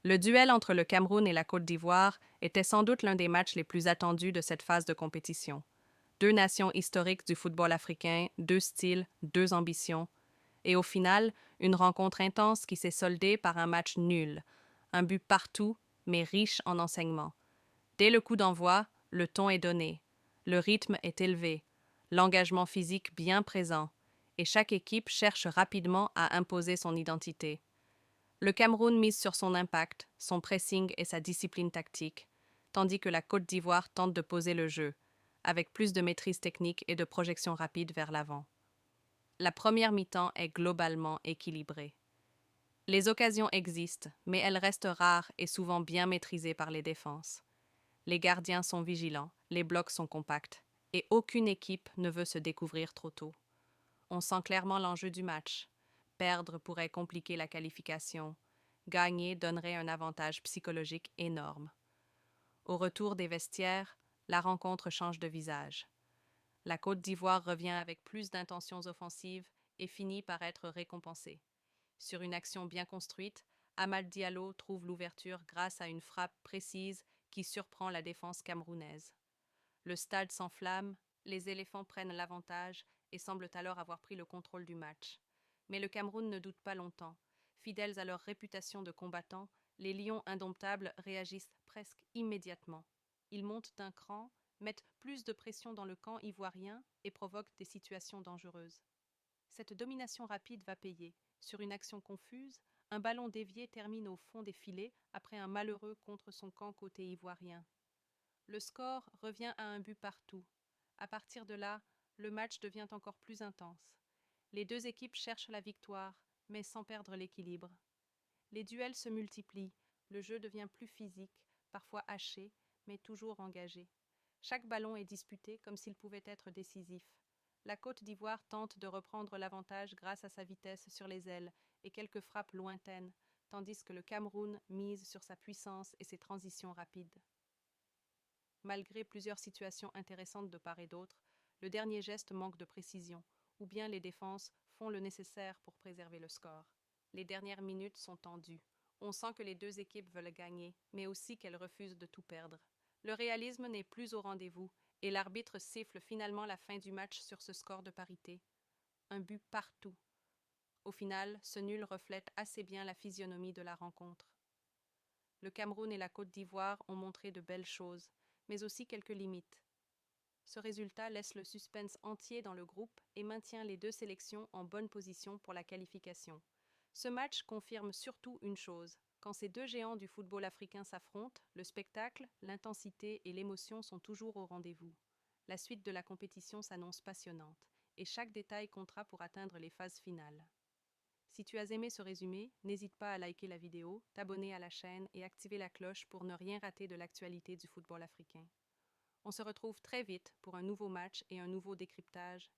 Le duel entre le Cameroun et la Côte d'Ivoire était sans doute l'un des matchs les plus attendus de cette phase de compétition. Deux nations historiques du football africain, deux styles, deux ambitions. Et au final, une rencontre intense qui s'est soldée par un match nul. Un but partout, mais riche en enseignements. Dès le coup d'envoi, le ton est donné. Le rythme est élevé. L'engagement physique bien présent. Et chaque équipe cherche rapidement à imposer son identité. Le Cameroun mise sur son impact, son pressing et sa discipline tactique, tandis que la Côte d'Ivoire tente de poser le jeu, avec plus de maîtrise technique et de projection rapide vers l'avant. La première mi-temps est globalement équilibrée. Les occasions existent, mais elles restent rares et souvent bien maîtrisées par les défenses. Les gardiens sont vigilants, les blocs sont compacts, et aucune équipe ne veut se découvrir trop tôt. On sent clairement l'enjeu du match. Perdre pourrait compliquer la qualification. Gagner donnerait un avantage psychologique énorme. Au retour des vestiaires, la rencontre change de visage. La Côte d'Ivoire revient avec plus d'intentions offensives et finit par être récompensée. Sur une action bien construite, Amad Diallo trouve l'ouverture grâce à une frappe précise qui surprend la défense camerounaise. Le stade s'enflamme, les éléphants prennent l'avantage et semblent alors avoir pris le contrôle du match. Mais le Cameroun ne doute pas longtemps. Fidèles à leur réputation de combattants, les lions indomptables réagissent presque immédiatement. Ils montent d'un cran, mettent plus de pression dans le camp ivoirien et provoquent des situations dangereuses. Cette domination rapide va payer. Sur une action confuse, un ballon dévié termine au fond des filets après un malheureux contre son camp côté ivoirien. Le score revient à un but partout. À partir de là, le match devient encore plus intense. Les deux équipes cherchent la victoire, mais sans perdre l'équilibre. Les duels se multiplient, le jeu devient plus physique, parfois haché, mais toujours engagé. Chaque ballon est disputé comme s'il pouvait être décisif. La Côte d'Ivoire tente de reprendre l'avantage grâce à sa vitesse sur les ailes et quelques frappes lointaines, tandis que le Cameroun mise sur sa puissance et ses transitions rapides. Malgré plusieurs situations intéressantes de part et d'autre, le dernier geste manque de précision, ou bien les défenses font le nécessaire pour préserver le score. Les dernières minutes sont tendues. On sent que les deux équipes veulent gagner, mais aussi qu'elles refusent de tout perdre. Le réalisme n'est plus au rendez-vous, et l'arbitre siffle finalement la fin du match sur ce score de parité. Un but partout. Au final, ce nul reflète assez bien la physionomie de la rencontre. Le Cameroun et la Côte d'Ivoire ont montré de belles choses, mais aussi quelques limites. Ce résultat laisse le suspense entier dans le groupe et maintient les deux sélections en bonne position pour la qualification. Ce match confirme surtout une chose. Quand ces deux géants du football africain s'affrontent, le spectacle, l'intensité et l'émotion sont toujours au rendez-vous. La suite de la compétition s'annonce passionnante, et chaque détail comptera pour atteindre les phases finales. Si tu as aimé ce résumé, n'hésite pas à liker la vidéo, t'abonner à la chaîne et activer la cloche pour ne rien rater de l'actualité du football africain. On se retrouve très vite pour un nouveau match et un nouveau décryptage.